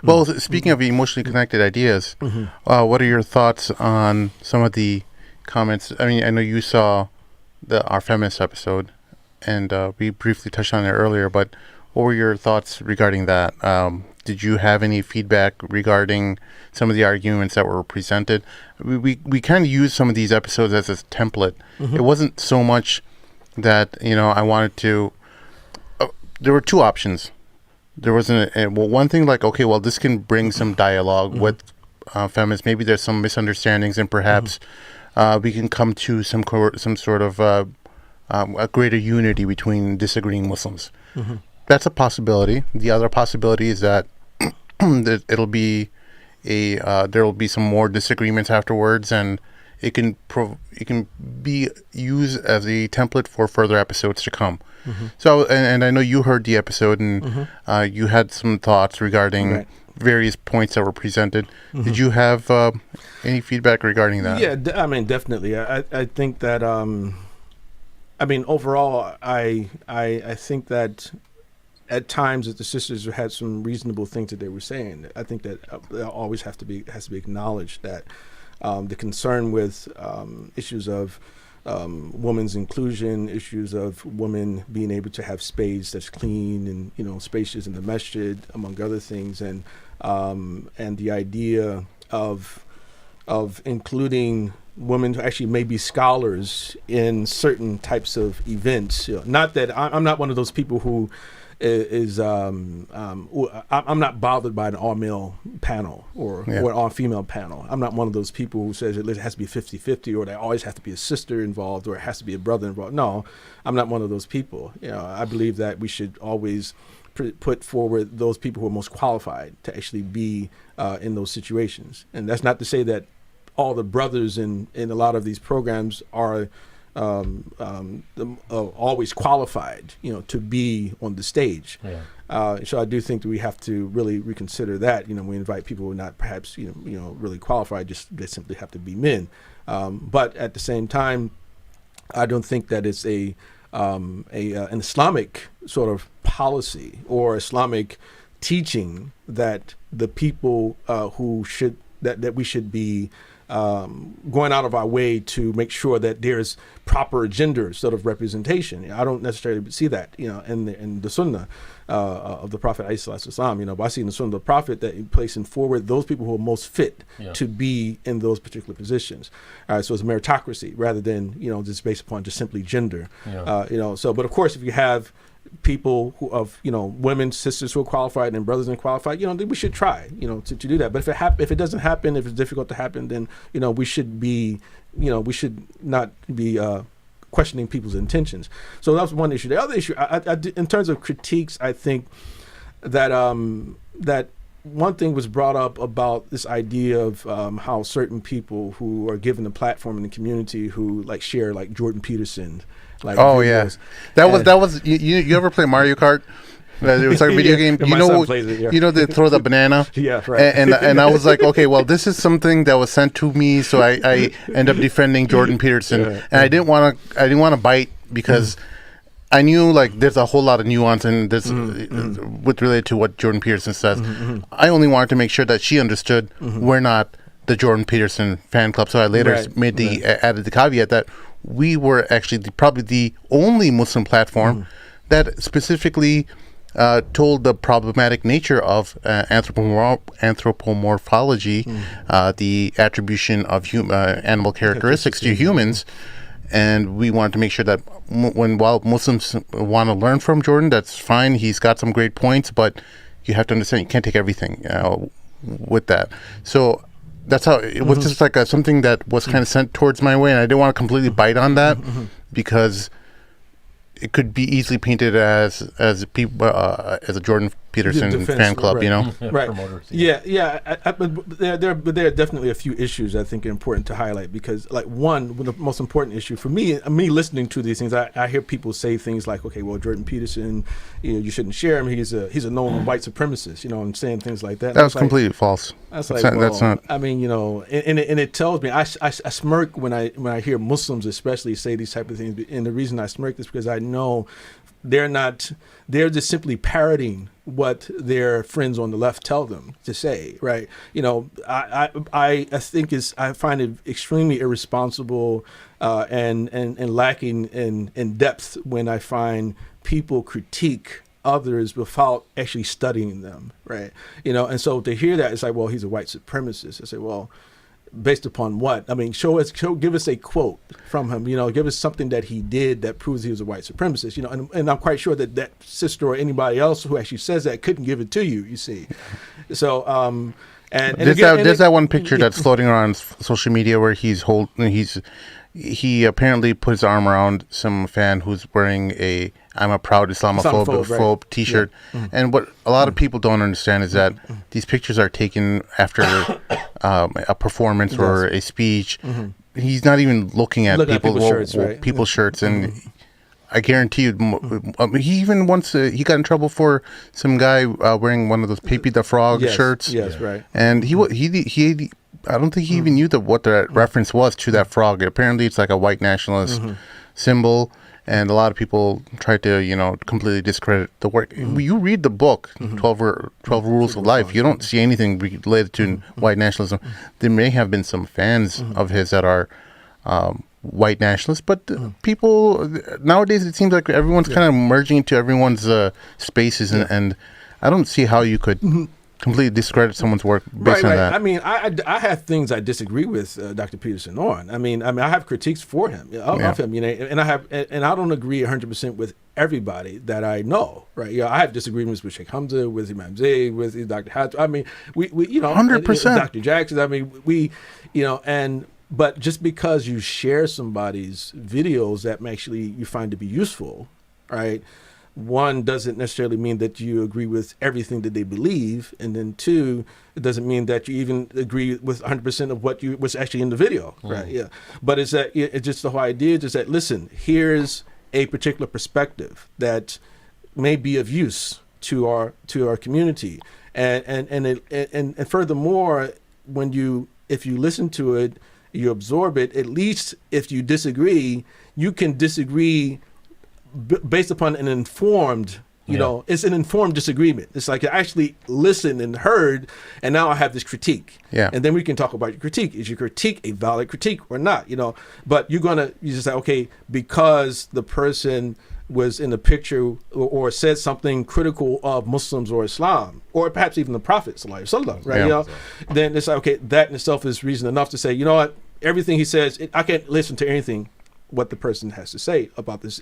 Well, speaking of emotionally connected ideas, what are your thoughts on some of the comments? I mean, I know you saw our feminist episode, and we briefly touched on it earlier, but what were your thoughts regarding that? Did you have any feedback regarding some of the arguments that were presented? We kind of used some of these episodes as a template. It wasn't so much that, I wanted to... there were two options. There wasn't... one thing like, okay, well, this can bring some dialogue with feminists. Maybe there's some misunderstandings, and perhaps we can come to some sort of a greater unity between disagreeing Muslims. That's a possibility. The other possibility is that it'll be there will be some more disagreements afterwards, and it can be used as a template for further episodes to come. So, and I know you heard the episode, and you had some thoughts regarding various points that were presented. Did you have any feedback regarding that? Yeah, I mean, definitely. I think that overall, I think that at times that the sisters had some reasonable things that they were saying. I think that always has to be acknowledged that the concern with issues of women's inclusion, issues of women being able to have space that's clean and spacious in the masjid, among other things, and the idea of including women who actually may be scholars in certain types of events. Not that I'm not one of those people who I'm not bothered by an all-male panel or an all-female panel. I'm not one of those people who says it has to be 50-50 or there always has to be a sister involved or it has to be a brother involved. No, I'm not one of those people. I believe that we should always put forward those people who are most qualified to actually be in those situations. And that's not to say that all the brothers in a lot of these programs are always qualified, to be on the stage. So I do think that we have to really reconsider that. We invite people who are not perhaps really qualified; they simply have to be men. But at the same time, I don't think that it's an Islamic sort of policy or Islamic teaching that the people that we should be going out of our way to make sure that there's proper gender sort of representation. I don't necessarily see that, in the Sunnah of the Prophet ﷺ. But I see in the Sunnah of the Prophet that he's placing forward those people who are most fit to be in those particular positions. So it's meritocracy rather than just based upon just simply gender. So but of course, if you have people who women, sisters who are qualified and brothers unqualified, we should try, to do that. But if it doesn't happen, if it's difficult to happen, then, we should not be questioning people's intentions. So that was one issue. The other issue, in terms of critiques, I think that that one thing was brought up about this idea of how certain people who are given a platform in the community who share Jordan Peterson. Videos. That was you ever play Mario Kart? It was like a video game. They throw the banana. Right. And I was like, okay, well, this is something that was sent to me, so I end up defending Jordan Peterson, and I didn't want to bite because I knew there's a whole lot of nuance in this with related to what Jordan Peterson says. I only wanted to make sure that she understood we're not the Jordan Peterson fan club. So I later added the caveat that we were actually probably the only Muslim platform that specifically told the problematic nature of anthropomorphology, the attribution of animal characteristics to humans. And we wanted to make sure that while Muslims want to learn from Jordan, that's fine. He's got some great points, but you have to understand you can't take everything with that. So that's how it was. Just something that was kind of sent towards my way, and I didn't want to completely bite on that because it could be easily painted as a Jordan Peterson fan club, Right. But there are definitely a few issues I think are important to highlight because, one of the most important issue for me listening to these things, I hear people say things like, okay, well, Jordan Peterson, you shouldn't share him. He's a known white supremacist, and saying things like that. That was completely false. That's not. I mean, and it tells me I smirk when I hear Muslims especially say these type of things, and the reason I smirk is because I know they're just simply parroting what their friends on the left tell them to say, right? I think I find it extremely irresponsible and lacking in depth when I find people critique others without actually studying them, right? And so to hear that, it's like, well, he's a white supremacist. I say, well, based upon what? I mean, give us a quote from him, give us something that he did that proves he was a white supremacist, and I'm quite sure that sister or anybody else who actually says that couldn't give it to you, you see. So, there's that one picture that's floating around social media where he apparently put his arm around some fan who's wearing a "I'm a proud Islamophobe" right. T-shirt. Yeah. Mm-hmm. And what a lot of people don't understand is that these pictures are taken after a performance or a speech. Mm-hmm. He's not even looking at people's shirts, right? People's shirts, and I guarantee you, he even once he got in trouble for some guy wearing one of those Pepe the Frog shirts. Yes, right. And he I don't think he even knew what the reference was to that frog. Apparently, it's like a white nationalist symbol, and a lot of people try to, completely discredit the work. You read the book, 12 Rules of Life. You don't see anything related to white nationalism. There may have been some fans of his that are white nationalists, but people nowadays, it seems like everyone's kind of merging into everyone's spaces, and I don't see how you could completely discredit someone's work based on that. I mean, I have things I disagree with Dr. Peterson on. I mean, I have critiques for him of him, and I don't agree 100% with everybody that I know, right? I have disagreements with Sheikh Hamza, with Imam Zayd, with Dr. Hatch. I mean, we 100%. Dr. Jackson. I mean, but just because you share somebody's videos that actually you find to be useful, right? One, doesn't necessarily mean that you agree with everything that they believe, and then two, it doesn't mean that you even agree with 100% of what's actually in the video, right? Yeah, but it's just the whole idea is that, listen, here's a particular perspective that may be of use to our community, and furthermore, if you listen to it, you absorb it. At least if you disagree, you can disagree based upon an informed, it's an informed disagreement. It's like I actually listened and heard, and now I have this critique. Yeah. And then we can talk about your critique. Is your critique a valid critique or not? But you just say, okay, because the person was in the picture or said something critical of Muslims or Islam, or perhaps even the Prophet sallallahu alaihi wasallam, right? Yeah. Then it's like, okay, that in itself is reason enough to say, you know what, everything he says, I can't listen to anything what the person has to say about this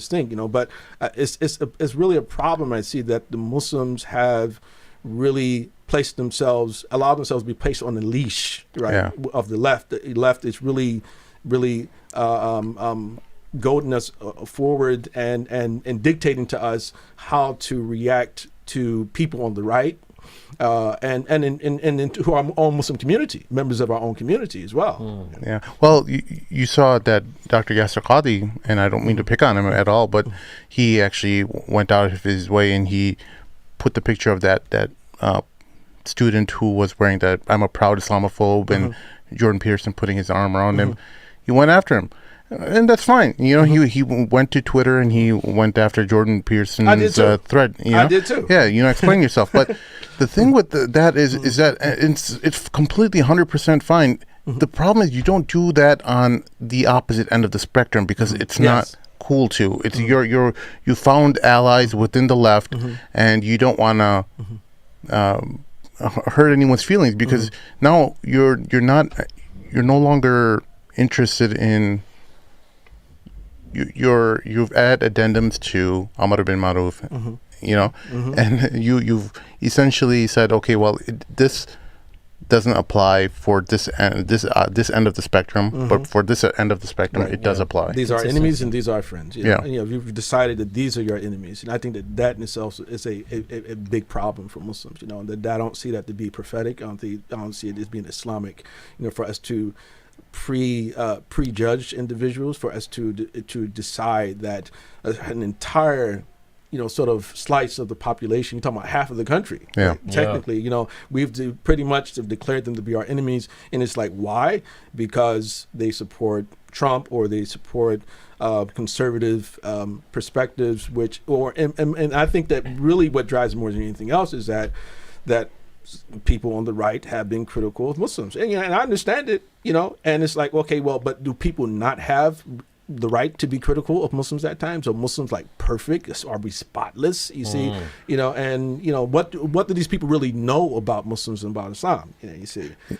thing, but it's really a problem. I see that the Muslims have really allowed themselves to be placed on the leash, right, of the left. The left is really goading us forward and dictating to us how to react to people on the right, and into our own Muslim community, members of our own community as well. Yeah. Well, you saw that Dr. Yasser Qadhi, and I don't mean to pick on him at all, but he actually went out of his way and he put the picture of that student who was wearing that "I'm a proud Islamophobe" and Jordan Peterson putting his arm around him. He went after him. And that's fine. He went to Twitter and he went after Jordan Peterson's thread. I did too. Yeah, explain yourself. But the thing with that is that it's completely 100% fine. The problem is you don't do that on the opposite end of the spectrum because it's not cool to. It's you found allies within the left, and you don't want to hurt anyone's feelings because now you're no longer interested in. You've added addendums to Amr bin Maruf, and you've essentially said, okay, well, this doesn't apply for this end of the spectrum, but for this end of the spectrum, it does apply. These are enemies and these are friends. You've decided that these are your enemies, and I think that in itself is a big problem for Muslims. That I don't see that to be prophetic. I don't see it as being Islamic. For us to prejudge individuals, for us to decide that an entire sort of slice of the population. You're talking about half of the country. Yeah. Right? Technically, we've pretty much declared them to be our enemies. And it's like, why? Because they support Trump or they support conservative perspectives, and I think that really what drives more than anything else is that people on the right have been critical of Muslims. And I understand it, and it's like, okay, well, but do people not have the right to be critical of Muslims at times? Are Muslims like perfect? Are we spotless? You see, and what do these people really know about Muslims and about Islam? You see,